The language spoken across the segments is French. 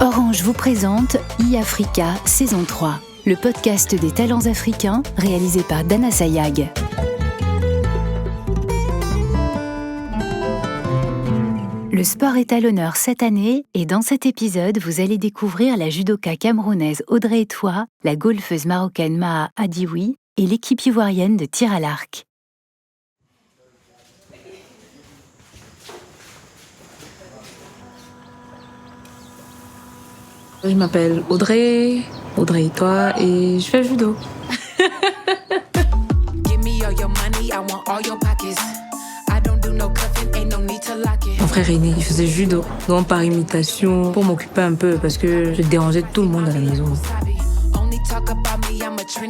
Orange vous présente e-Africa saison 3, le podcast des talents africains réalisé par Dana Sayag. Le sport est à l'honneur cette année et dans cet épisode, vous allez découvrir la judoka camerounaise Audrey Etoua, la golfeuse marocaine Maha Adioui et l'équipe ivoirienne de tir à l'arc. Je m'appelle Audrey Etoua et je fais le judo. Mon frère aîné, il faisait judo, donc par imitation, pour m'occuper un peu, parce que je dérangeais tout le monde à la maison.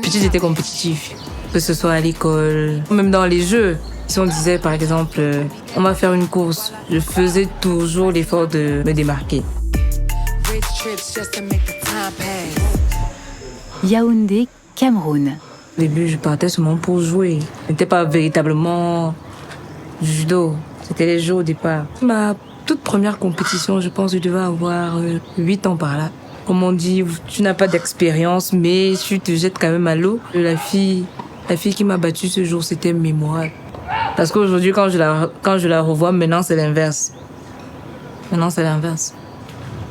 Petit, j'étais compétitif, que ce soit à l'école, même dans les jeux. Si on disait par exemple, on va faire une course, je faisais toujours l'effort de me démarquer. Yaoundé, Cameroun. Au début, je partais seulement pour jouer. Ce n'était pas véritablement du judo. C'était les jeux au départ. Ma toute première compétition, je pense que je devais avoir 8 ans par là. Comme on dit, tu n'as pas d'expérience, mais tu te jettes quand même à l'eau. La fille qui m'a battue ce jour, c'était mémorable. Parce qu'aujourd'hui, quand je la revois, maintenant c'est l'inverse.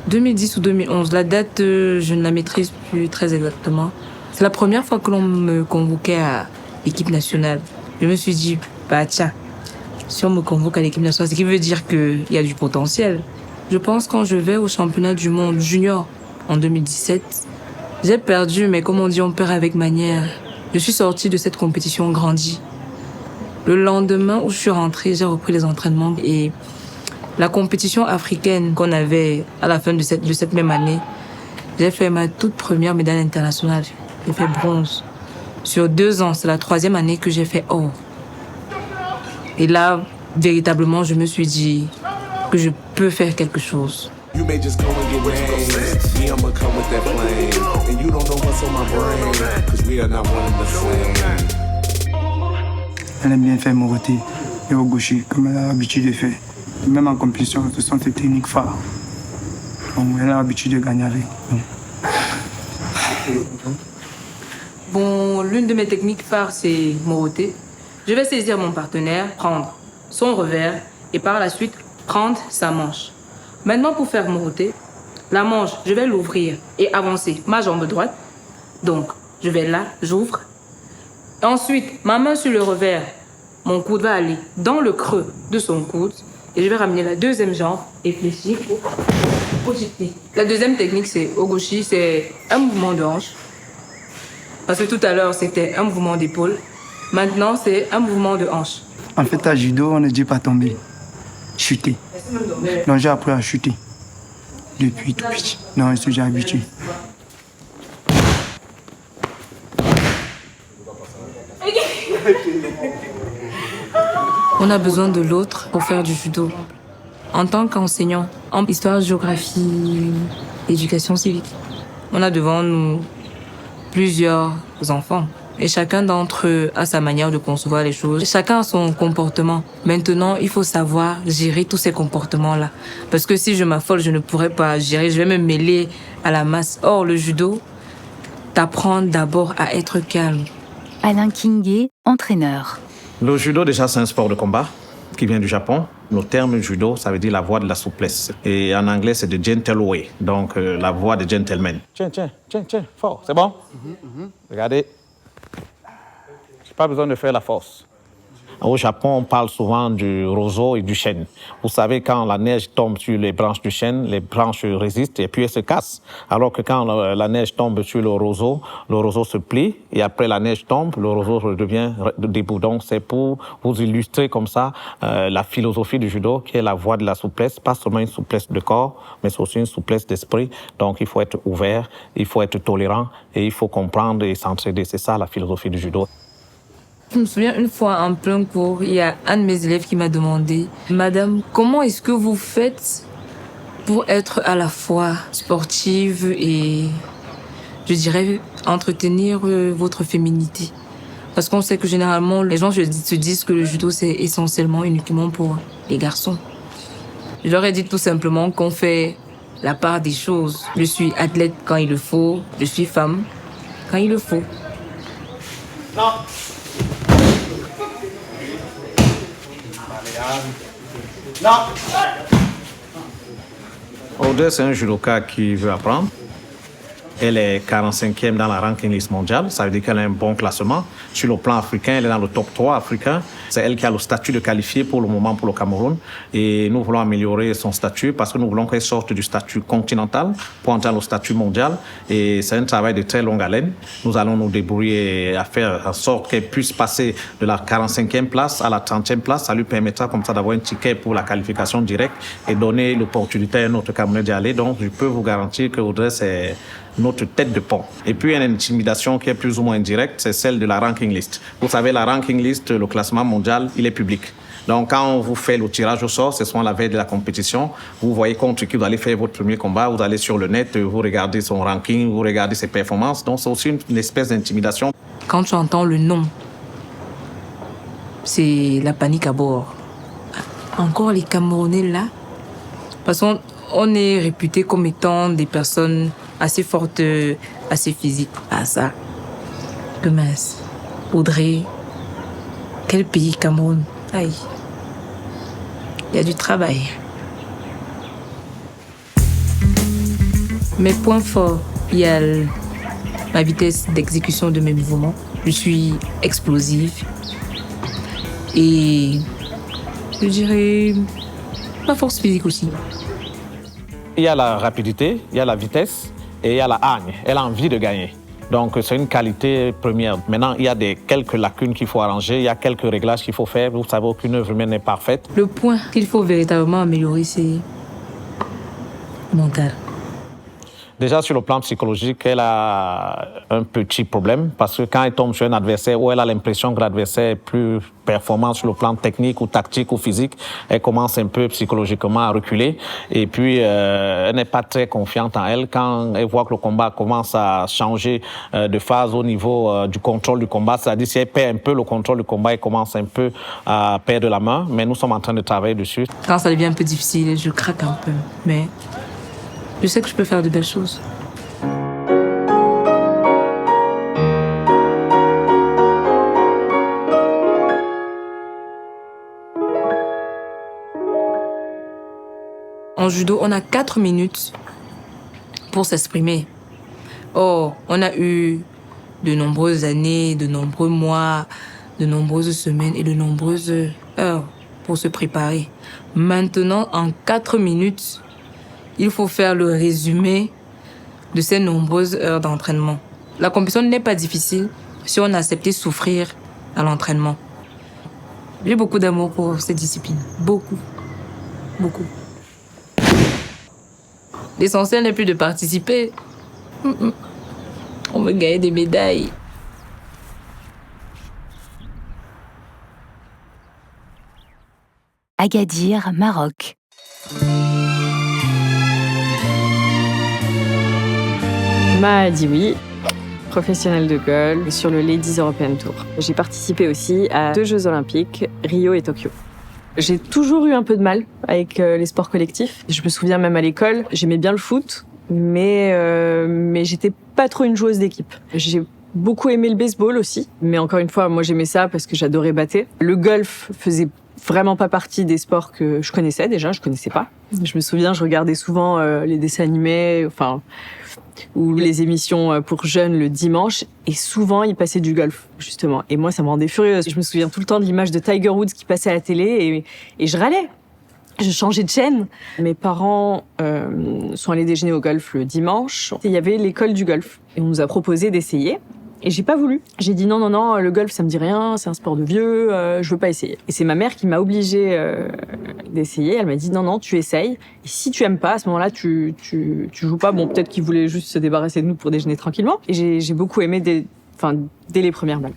2010 ou 2011, la date, je ne la maîtrise plus très exactement. C'est la première fois que l'on me convoquait à l'équipe nationale. Je me suis dit, tiens, si on me convoque à l'équipe nationale, c'est qui veut dire qu'il y a du potentiel. Je pense quand je vais au championnat du monde junior en 2017, j'ai perdu, mais comme on dit, on perd avec manière. Je suis sortie de cette compétition grandie. Le lendemain où je suis rentrée, j'ai repris les entraînements et la compétition africaine qu'on avait à la fin de cette même année, j'ai fait ma toute première médaille internationale. J'ai fait bronze. Sur 2 ans, c'est la 3e année que j'ai fait or. Et là, véritablement, je me suis dit que je peux faire quelque chose. Elle aime bien faire Moroté et au gaucher, comme elle a l'habitude de faire. Même en compétition, ce sont ses techniques phares. Donc, elle a l'habitude de gagner avec. Bon, l'une de mes techniques phares, c'est Moroté. Je vais saisir mon partenaire, prendre son revers et par la suite, prendre sa manche. Maintenant, pour faire Moroté, la manche, je vais l'ouvrir et avancer ma jambe droite. Donc, je vais là, j'ouvre. Ensuite, ma main sur le revers, mon coude va aller dans le creux de son coude. Et je vais ramener la deuxième jambe et fléchir pour jeter. La deuxième technique, c'est au gauchi, c'est un mouvement de hanche. Parce que tout à l'heure, c'était un mouvement d'épaule. Maintenant, c'est un mouvement de hanche. En fait, à judo, on ne dit pas tomber, chuter. Donc, j'ai appris à chuter depuis tout petit. Donc, je suis déjà habitué. On a besoin de l'autre pour faire du judo. En tant qu'enseignant, en histoire, géographie, éducation civique, on a devant nous plusieurs enfants. Et chacun d'entre eux a sa manière de concevoir les choses. Chacun a son comportement. Maintenant, il faut savoir gérer tous ces comportements-là. Parce que si je m'affole, je ne pourrais pas gérer. Je vais me mêler à la masse. Or, le judo t'apprend d'abord à être calme. Alain Kingé, entraîneur. Le judo, déjà, c'est un sport de combat qui vient du Japon. Le terme judo, ça veut dire la voie de la souplesse. Et en anglais, c'est the gentle way, donc la voie des gentlemen. Tiens, fort, c'est bon? Regardez. J'ai pas besoin de faire la force. Au Japon, on parle souvent du roseau et du chêne. Vous savez, quand la neige tombe sur les branches du chêne, les branches résistent et puis elles se cassent. Alors que quand la neige tombe sur le roseau se plie et après la neige tombe, le roseau redevient debout. Donc c'est pour vous illustrer comme ça la philosophie du judo qui est la voie de la souplesse, pas seulement une souplesse de corps, mais c'est aussi une souplesse d'esprit. Donc il faut être ouvert, il faut être tolérant et il faut comprendre et s'entraider. C'est ça la philosophie du judo. Je me souviens une fois en plein cours, il y a un de mes élèves qui m'a demandé « Madame, comment est-ce que vous faites pour être à la fois sportive et, je dirais, entretenir votre féminité ?» Parce qu'on sait que généralement, les gens se disent que le judo, c'est essentiellement, uniquement pour les garçons. Je leur ai dit tout simplement qu'on fait la part des choses. Je suis athlète quand il le faut, je suis femme quand il le faut. Non. Non. Audrey, c'est un judoka qui veut apprendre. Elle est 45e dans la ranking list mondiale. Ça veut dire qu'elle a un bon classement. Sur le plan africain, elle est dans le top 3 africain. C'est elle qui a le statut de qualifiée pour le moment pour le Cameroun. Et nous voulons améliorer son statut parce que nous voulons qu'elle sorte du statut continental pour entrer dans le statut mondial. Et c'est un travail de très longue haleine. Nous allons nous débrouiller à faire en sorte qu'elle puisse passer de la 45e place à la 30e place. Ça lui permettra comme ça d'avoir un ticket pour la qualification directe et donner l'opportunité à un autre Camerounais d'y aller. Donc, je peux vous garantir que Audrey, c'est notre tête de pont. Et puis, il y a une intimidation qui est plus ou moins indirecte, c'est celle de la ranking list. Vous savez, la ranking list, le classement mondial, il est public. Donc, quand on vous fait le tirage au sort, c'est souvent la veille de la compétition, vous voyez contre qui vous allez faire votre premier combat, vous allez sur le net, vous regardez son ranking, vous regardez ses performances. Donc, c'est aussi une espèce d'intimidation. Quand tu entends le nom, c'est la panique à bord. Encore les Camerounais là? Parce qu'on est réputé comme étant des personnes assez fortes, assez physiques. Ah ça, que mince. Audrey, quel pays Cameroun? Aïe, il y a du travail. Mes points forts, il y a ma vitesse d'exécution de mes mouvements. Je suis explosive. Et je dirais ma force physique aussi. Il y a la rapidité, il y a la vitesse et il y a la hargne. Elle a envie de gagner. Donc, c'est une qualité première. Maintenant, il y a quelques lacunes qu'il faut arranger, il y a quelques réglages qu'il faut faire. Vous savez, aucune œuvre humaine n'est parfaite. Le point qu'il faut véritablement améliorer, c'est mental. Déjà, sur le plan psychologique, elle a un petit problème parce que quand elle tombe sur un adversaire où elle a l'impression que l'adversaire est plus performant sur le plan technique ou tactique ou physique, elle commence un peu psychologiquement à reculer. Et puis, elle n'est pas très confiante en elle. Quand elle voit que le combat commence à changer de phase au niveau du contrôle du combat, c'est-à-dire si elle perd un peu le contrôle du combat, elle commence un peu à perdre la main. Mais nous sommes en train de travailler dessus. Quand ça devient un peu difficile, je craque un peu. Mais je sais que je peux faire de belles choses. En judo, on a 4 minutes pour s'exprimer. Oh, on a eu de nombreuses années, de nombreux mois, de nombreuses semaines et de nombreuses heures pour se préparer. Maintenant, en 4 minutes, il faut faire le résumé de ces nombreuses heures d'entraînement. La compétition n'est pas difficile si on a accepté souffrir à l'entraînement. J'ai beaucoup d'amour pour cette discipline. Beaucoup. Beaucoup. L'essentiel n'est plus de participer. On veut gagner des médailles. Agadir, Maroc. Maha Adioui, professionnelle de golf sur le Ladies European Tour. J'ai participé aussi à 2 Jeux Olympiques, Rio et Tokyo. J'ai toujours eu un peu de mal avec les sports collectifs. Je me souviens même à l'école, j'aimais bien le foot, mais j'étais pas trop une joueuse d'équipe. J'ai beaucoup aimé le baseball aussi, mais encore une fois, moi j'aimais ça parce que j'adorais battre. Le golf faisait vraiment pas partie des sports que je connaissais déjà, je connaissais pas. Je me souviens, je regardais souvent les dessins animés, ou les émissions pour jeunes le dimanche, et souvent il passait du golf, justement. Et moi, ça me rendait furieuse. Je me souviens tout le temps de l'image de Tiger Woods qui passait à la télé, et je râlais. Je changeais de chaîne. Mes parents sont allés déjeuner au golf le dimanche. Il y avait l'école du golf, et on nous a proposé d'essayer. Et j'ai pas voulu. J'ai dit non, le golf ça me dit rien, c'est un sport de vieux, je veux pas essayer. Et c'est ma mère qui m'a obligée d'essayer. Elle m'a dit non, tu essayes. Et si tu aimes pas, à ce moment-là, tu joues pas. Bon, peut-être qu'ils voulaient juste se débarrasser de nous pour déjeuner tranquillement. Et j'ai beaucoup aimé dès les premières balles.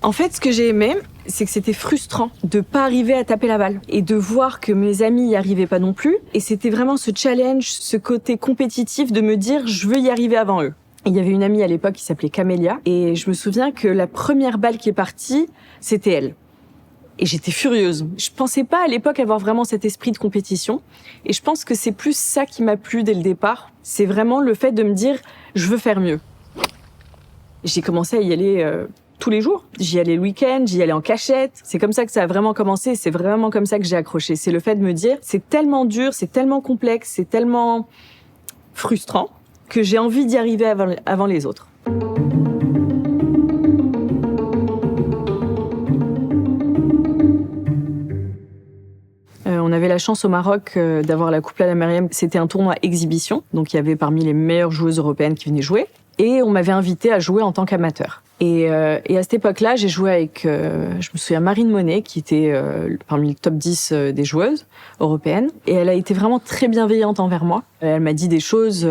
En fait, ce que j'ai aimé, c'est que c'était frustrant de pas arriver à taper la balle et de voir que mes amis y arrivaient pas non plus. Et c'était vraiment ce challenge, ce côté compétitif de me dire je veux y arriver avant eux. Et il y avait une amie à l'époque qui s'appelait Camélia et je me souviens que la première balle qui est partie, c'était elle. Et j'étais furieuse. Je pensais pas à l'époque avoir vraiment cet esprit de compétition. Et je pense que c'est plus ça qui m'a plu dès le départ. C'est vraiment le fait de me dire, je veux faire mieux. J'ai commencé à y aller tous les jours. J'y allais le week-end, j'y allais en cachette. C'est comme ça que ça a vraiment commencé. C'est vraiment comme ça que j'ai accroché. C'est le fait de me dire, c'est tellement dur, c'est tellement complexe, c'est tellement frustrant que j'ai envie d'y arriver avant les autres. On avait la chance au Maroc d'avoir la Coupe La Mariam. C'était un tournoi exhibition, donc il y avait parmi les meilleures joueuses européennes qui venaient jouer. Et on m'avait invité à jouer en tant qu'amateur. Et à cette époque-là, j'ai joué avec, je me souviens, Marine Monet, qui était parmi le top 10 des joueuses européennes. Et elle a été vraiment très bienveillante envers moi. Elle m'a dit des choses,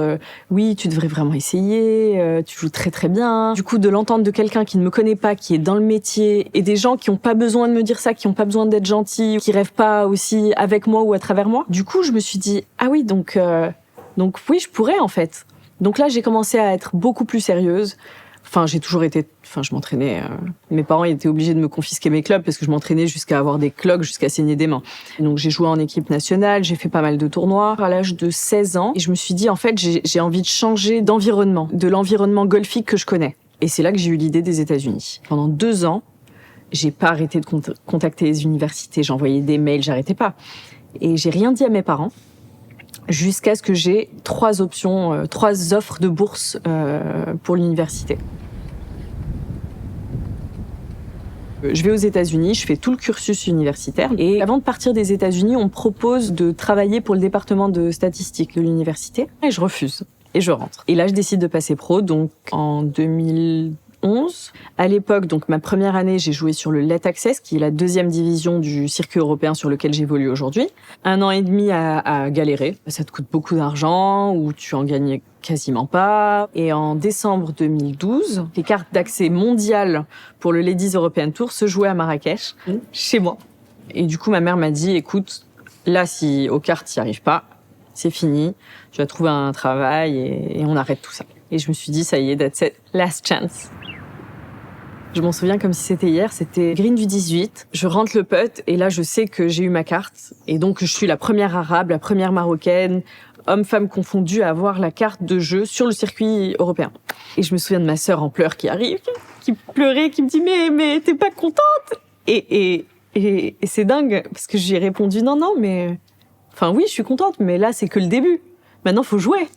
oui, tu devrais vraiment essayer, tu joues très très bien. Du coup, de l'entendre de quelqu'un qui ne me connaît pas, qui est dans le métier, et des gens qui n'ont pas besoin de me dire ça, qui n'ont pas besoin d'être gentils, qui rêvent pas aussi avec moi ou à travers moi. Du coup, je me suis dit, ah oui, donc oui, je pourrais en fait. Donc là, j'ai commencé à être beaucoup plus sérieuse. Je m'entraînais. Mes parents étaient obligés de me confisquer mes clubs parce que je m'entraînais jusqu'à avoir des cloques, jusqu'à saigner des mains. Donc j'ai joué en équipe nationale, j'ai fait pas mal de tournois à l'âge de 16 ans. Et je me suis dit, en fait, j'ai envie de changer d'environnement, de l'environnement golfique que je connais. Et c'est là que j'ai eu l'idée des États-Unis. Pendant 2 ans, j'ai pas arrêté de contacter les universités. J'envoyais des mails, j'arrêtais pas. Et j'ai rien dit à mes parents. Jusqu'à ce que j'ai 3 offres de bourse pour l'université. Je vais aux États-Unis, je fais tout le cursus universitaire. Et avant de partir des États-Unis, on me propose de travailler pour le département de statistique de l'université. Et je refuse. Et je rentre. Et là, je décide de passer pro, donc en 2011. À l'époque, donc ma première année, j'ai joué sur le Let Access, qui est la 2e division du circuit européen sur lequel j'évolue aujourd'hui. 1 an et demi à galérer. Ça te coûte beaucoup d'argent, ou tu en gagnes quasiment pas. Et en décembre 2012, les cartes d'accès mondiales pour le Ladies European Tour se jouaient à Marrakech, chez moi. Et du coup, ma mère m'a dit, écoute, là, si aux cartes, t'y arrives pas, c'est fini. Tu vas trouver un travail et on arrête tout ça. Et je me suis dit, ça y est, that's it, last chance. Je m'en souviens comme si c'était hier, c'était green du 18. Je rentre le putt et là, je sais que j'ai eu ma carte. Et donc, je suis la première arabe, la première marocaine, homme-femme confondus, à avoir la carte de jeu sur le circuit européen. Et je me souviens de ma sœur en pleurs qui arrive, qui pleurait, qui me dit « Mais t'es pas contente ?» Et c'est dingue, parce que j'ai répondu « Non, mais... Enfin oui, je suis contente, mais là, c'est que le début. Maintenant, faut jouer !»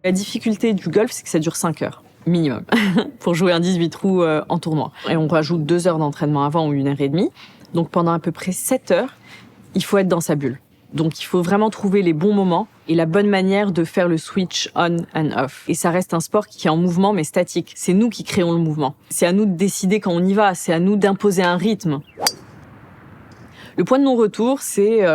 La difficulté du golf, c'est que ça dure 5 heures, minimum, pour jouer un 18 trous en tournoi. Et on rajoute 2 heures d'entraînement avant ou 1 heure et demie. Donc pendant à peu près 7 heures, il faut être dans sa bulle. Donc il faut vraiment trouver les bons moments et la bonne manière de faire le switch on and off. Et ça reste un sport qui est en mouvement mais statique. C'est nous qui créons le mouvement. C'est à nous de décider quand on y va, c'est à nous d'imposer un rythme. Le point de non-retour, c'est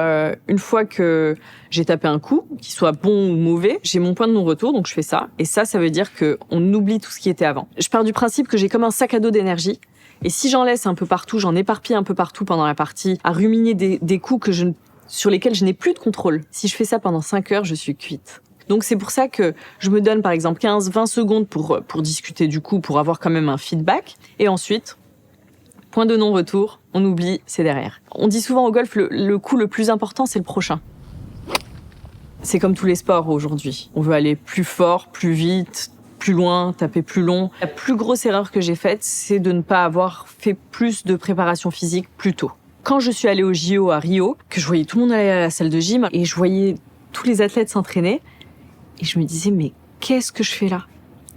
une fois que j'ai tapé un coup, qu'il soit bon ou mauvais, j'ai mon point de non-retour, donc je fais ça. Et ça veut dire qu'on oublie tout ce qui était avant. Je pars du principe que j'ai comme un sac à dos d'énergie. Et si j'en laisse un peu partout, j'en éparpille un peu partout pendant la partie, à ruminer des coups sur lesquels je n'ai plus de contrôle. Si je fais ça pendant 5 heures, je suis cuite. Donc c'est pour ça que je me donne par exemple 15-20 secondes pour discuter du coup, pour avoir quand même un feedback. Et ensuite, point de non-retour, on oublie, c'est derrière. On dit souvent au golf, le coup le plus important, c'est le prochain. C'est comme tous les sports aujourd'hui. On veut aller plus fort, plus vite, plus loin, taper plus long. La plus grosse erreur que j'ai faite, c'est de ne pas avoir fait plus de préparation physique plus tôt. Quand je suis allée au JO à Rio, que je voyais tout le monde aller à la salle de gym et je voyais tous les athlètes s'entraîner, et je me disais, mais qu'est-ce que je fais là ?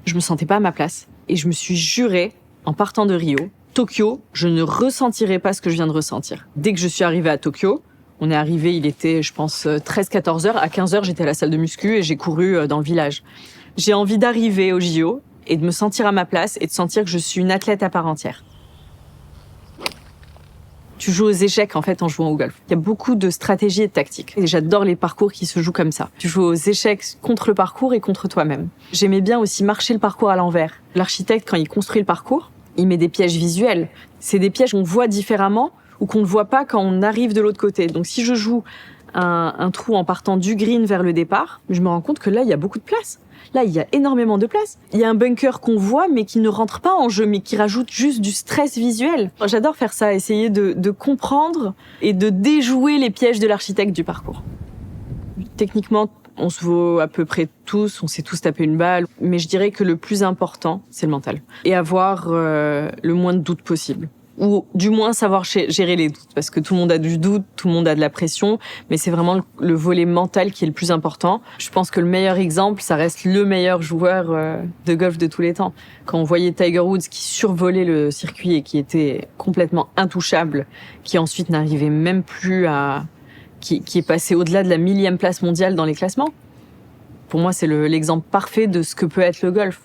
Je me sentais pas à ma place. Et je me suis jurée, en partant de Rio, Tokyo, je ne ressentirai pas ce que je viens de ressentir. Dès que je suis arrivée à Tokyo, on est arrivé, il était, je pense, 13-14 heures. À 15 heures, j'étais à la salle de muscu et j'ai couru dans le village. J'ai envie d'arriver au JO et de me sentir à ma place et de sentir que je suis une athlète à part entière. Tu joues aux échecs, en fait, en jouant au golf. Il y a beaucoup de stratégies et de tactiques. Et j'adore les parcours qui se jouent comme ça. Tu joues aux échecs contre le parcours et contre toi-même. J'aimais bien aussi marcher le parcours à l'envers. L'architecte, quand il construit le parcours, il met des pièges visuels. C'est des pièges qu'on voit différemment ou qu'on ne voit pas quand on arrive de l'autre côté. Donc si je joue un trou en partant du green vers le départ. Je me rends compte que là, il y a beaucoup de place. Là, il y a énormément de place. Il y a un bunker qu'on voit, mais qui ne rentre pas en jeu, mais qui rajoute juste du stress visuel. J'adore faire ça, essayer de comprendre et de déjouer les pièges de l'architecte du parcours. Techniquement, on se vaut à peu près tous, on s'est tous tapé une balle, mais je dirais que le plus important, c'est le mental. Et avoir le moins de doutes possible. Ou du moins savoir gérer les doutes, parce que tout le monde a du doute, tout le monde a de la pression, mais c'est vraiment le volet mental qui est le plus important. Je pense que le meilleur exemple, ça reste le meilleur joueur de golf de tous les temps. Quand on voyait Tiger Woods qui survolait le circuit et qui était complètement intouchable, qui ensuite n'arrivait même plus à... qui est passé au-delà de la 1000e place mondiale dans les classements. Pour moi, c'est l'exemple parfait de ce que peut être le golf.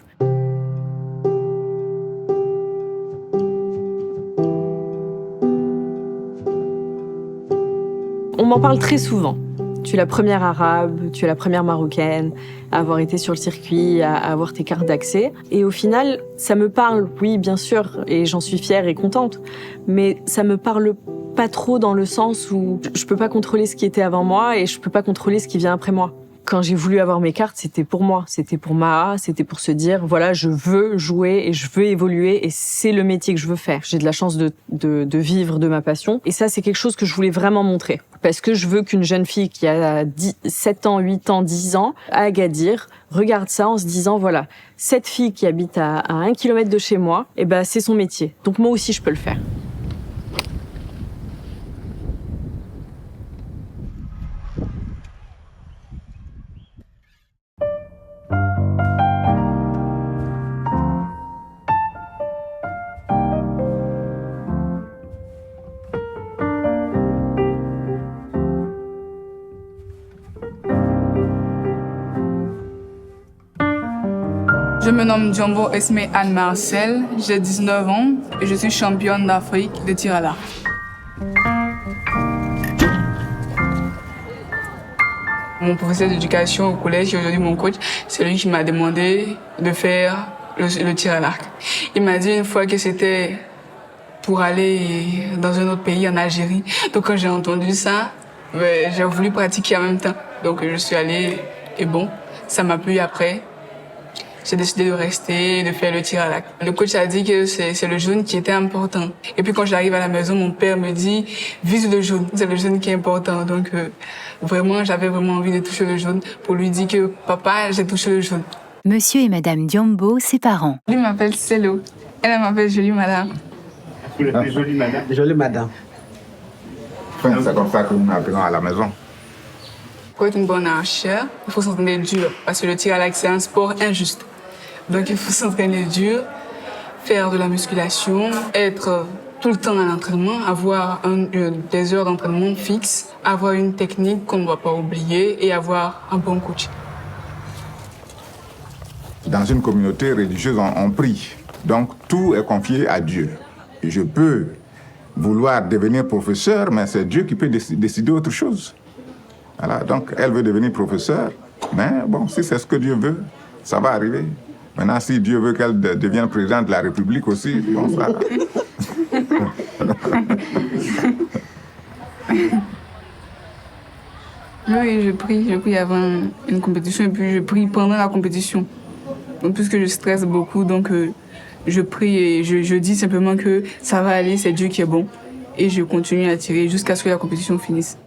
On m'en parle très souvent. Tu es la première arabe, tu es la première marocaine à avoir été sur le circuit, à avoir tes cartes d'accès. Et au final, ça me parle, oui, bien sûr, et j'en suis fière et contente. Mais ça me parle pas trop dans le sens où je peux pas contrôler ce qui était avant moi et je peux pas contrôler ce qui vient après moi. Quand j'ai voulu avoir mes cartes, c'était pour moi, c'était pour Maha, c'était pour se dire, voilà, je veux jouer et je veux évoluer et c'est le métier que je veux faire. J'ai de la chance de vivre de ma passion et ça, c'est quelque chose que je voulais vraiment montrer. Parce que je veux qu'une jeune fille qui a 7 ans, 8 ans, 10 ans, à Agadir, regarde ça en se disant, voilà, cette fille qui habite à 1 kilomètre de chez moi, eh ben, c'est son métier. Donc moi aussi, je peux le faire. Je me nomme Diombo Esme Anne Marcel, j'ai 19 ans et je suis championne d'Afrique de tir à l'arc. Mon professeur d'éducation au collège, aujourd'hui mon coach, c'est lui qui m'a demandé de faire le tir à l'arc. Il m'a dit une fois que c'était pour aller dans un autre pays, en Algérie. Donc quand j'ai entendu ça, j'ai voulu pratiquer en même temps. Donc je suis allée et bon, ça m'a plu après. J'ai décidé de rester, de faire le tir à l'arc. Le coach a dit que c'est le jaune qui était important. Et puis quand j'arrive à la maison, mon père me dit « vise le jaune, c'est le jaune qui est important ». Donc vraiment, j'avais vraiment envie de toucher le jaune pour lui dire que « papa, j'ai touché le jaune ». Monsieur et Madame Diombo, ses parents. Lui m'appelle Célo, elle m'appelle Jolie Madame. Vous l'appelez Jolie Madame? Jolie Madame. Enfin, c'est comme ça que nous m'appelons à la maison. Pour être une bonne archère, il faut s'entraîner dur parce que le tir à l'arc, c'est un sport injuste. Donc il faut s'entraîner dur, faire de la musculation, être tout le temps à l'entraînement, avoir des heures d'entraînement fixes, avoir une technique qu'on ne doit pas oublier et avoir un bon coach. Dans une communauté religieuse, on prie. Donc tout est confié à Dieu. Et je peux vouloir devenir professeur, mais c'est Dieu qui peut décider autre chose. Voilà, donc elle veut devenir professeure, mais bon, si c'est ce que Dieu veut, ça va arriver. Maintenant, si Dieu veut qu'elle devienne présidente de la République aussi, on fera. Oui, je prie avant une compétition et puis je prie pendant la compétition. Donc, puisque je stresse beaucoup, donc je prie et je dis simplement que ça va aller, c'est Dieu qui est bon. Et je continue à tirer jusqu'à ce que la compétition finisse.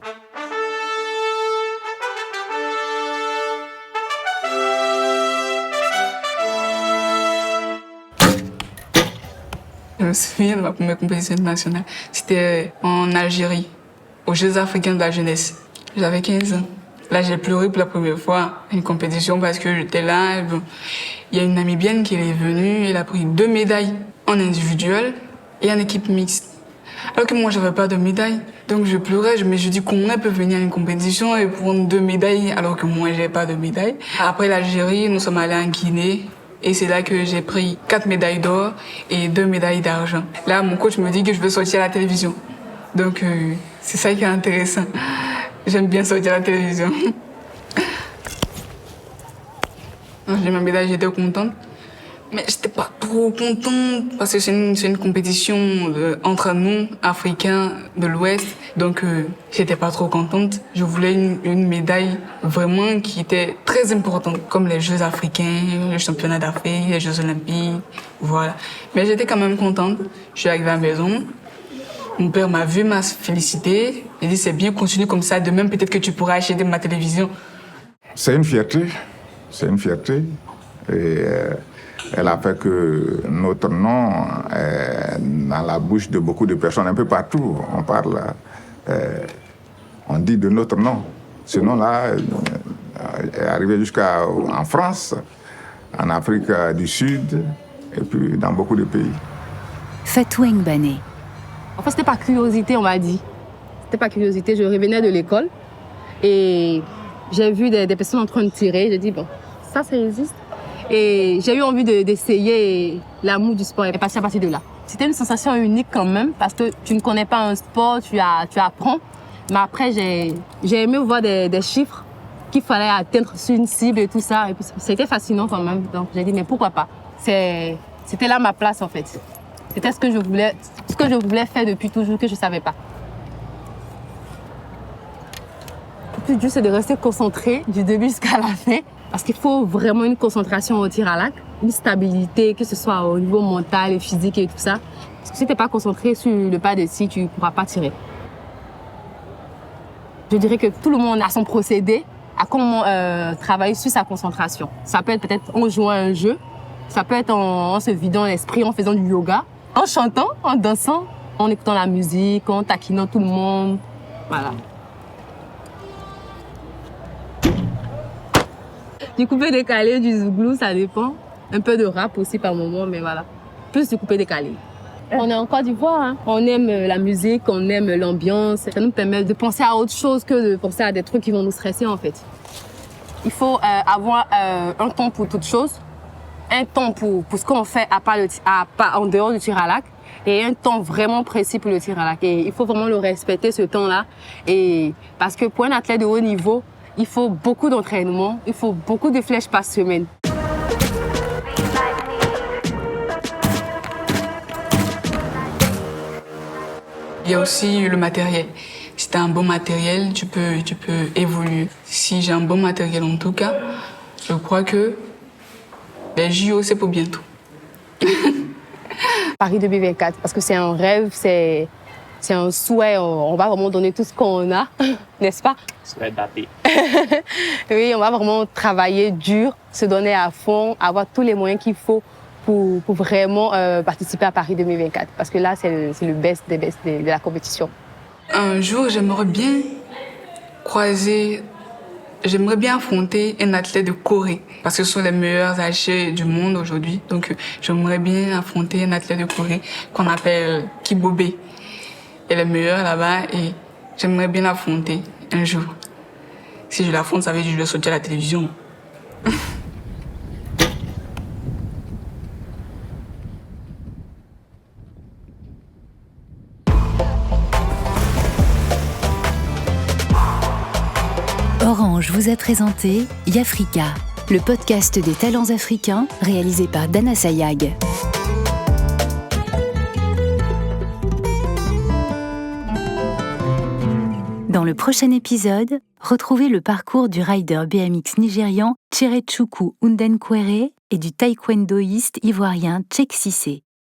Je me souviens de ma première compétition internationale. C'était en Algérie, aux Jeux africains de la jeunesse. J'avais 15 ans. Là, j'ai pleuré pour la première fois à une compétition parce que j'étais là. Bon, il y a une Namibienne qui est venue, elle a pris 2 médailles en individuel et en équipe mixte. Alors que moi, j'avais pas de médaille. Donc je pleurais, je me suis dit comment elle peut venir à une compétition et prendre 2 médailles alors que moi, j'ai pas de médaille. Après l'Algérie, nous sommes allés en Guinée. Et c'est là que j'ai pris 4 médailles d'or et 2 médailles d'argent. Là, mon coach me dit que je veux sortir à la télévision. Donc, c'est ça qui est intéressant. J'aime bien sortir à la télévision. Quand j'ai eu ma médaille, j'étais contente. Mais j'étais pas trop contente parce que c'est une compétition entre nous, Africains de l'Ouest. Donc, j'étais pas trop contente. Je voulais une médaille vraiment qui était très importante, comme les Jeux africains, le championnat d'Afrique, les Jeux olympiques, voilà. Mais j'étais quand même contente. Je suis arrivée à la maison. Mon père m'a vu, m'a félicité. Il dit, c'est bien, continue comme ça. Demain, peut-être que tu pourras acheter ma télévision. C'est une fierté. C'est une fierté. Et elle a fait que notre nom est dans la bouche de beaucoup de personnes, un peu partout. On parle, on dit de notre nom. Ce nom-là est arrivé jusqu'en France, en Afrique du Sud, et puis dans beaucoup de pays. Fatou Ngbane. En fait, c'était par curiosité, on m'a dit. C'était par curiosité. Je revenais de l'école et j'ai vu des personnes en train de tirer. J'ai dit, bon, ça existe. Et j'ai eu envie d'essayer. L'amour du sport est passé à partir de là. C'était une sensation unique quand même parce que tu ne connais pas un sport, tu apprends. Mais après, j'ai aimé voir des chiffres qu'il fallait atteindre sur une cible et tout ça. Et puis, c'était fascinant quand même. Donc, j'ai dit, mais pourquoi pas? C'était là ma place en fait. C'était ce que je voulais faire depuis toujours, que je ne savais pas. Le plus dur, c'est de rester concentré du début jusqu'à la fin. Parce qu'il faut vraiment une concentration au tir à l'arc, une stabilité, que ce soit au niveau mental et physique et tout ça. Parce que si tu n'es pas concentré sur le pas de tir, tu ne pourras pas tirer. Je dirais que tout le monde a son procédé, à comment travailler sur sa concentration. Ça peut être peut-être en jouant à un jeu, ça peut être en se vidant l'esprit, en faisant du yoga, en chantant, en dansant, en écoutant la musique, en taquinant tout le monde. Voilà. Du coupé décalé, du zouglou, ça dépend. Un peu de rap aussi par moment, mais voilà. Plus du coupé décalé. On est en Côte d'Ivoire, hein. On aime la musique, on aime l'ambiance. Ça nous permet de penser à autre chose que de penser à des trucs qui vont nous stresser en fait. Il faut avoir un temps pour toute chose, un temps pour ce qu'on fait en dehors du tir à l'arc et un temps vraiment précis pour le tir à l'arc. Et il faut vraiment le respecter, ce temps-là. Et parce que pour un athlète de haut niveau, il faut beaucoup d'entraînement, il faut beaucoup de flèches par semaine. Il y a aussi le matériel. Si tu as un bon matériel, tu peux évoluer. Si j'ai un bon matériel en tout cas, je crois que les JO, c'est pour bientôt. Paris 2024, parce que c'est un rêve, c'est un souhait. On va vraiment donner tout ce qu'on a, n'est-ce pas? Souhait daté. Oui, on va vraiment travailler dur, se donner à fond, avoir tous les moyens qu'il faut pour vraiment participer à Paris 2024. Parce que là, c'est le best des best de la compétition. Un jour, j'aimerais bien affronter un athlète de Corée. Parce que ce sont les meilleurs archers du monde aujourd'hui. Donc, j'aimerais bien affronter un athlète de Corée qu'on appelle Kibobe. Elle est meilleure là-bas et j'aimerais bien l'affronter un jour. Si je l'affronte, ça veut dire que je vais sortir à la télévision. Orange vous a présenté Yafrika, le podcast des talents africains réalisé par Dana Sayag. Dans le prochain épisode, retrouvez le parcours du rider BMX nigérian Tchirechukwu Undenkwere et du taekwondoïste ivoirien Tchek Cissé.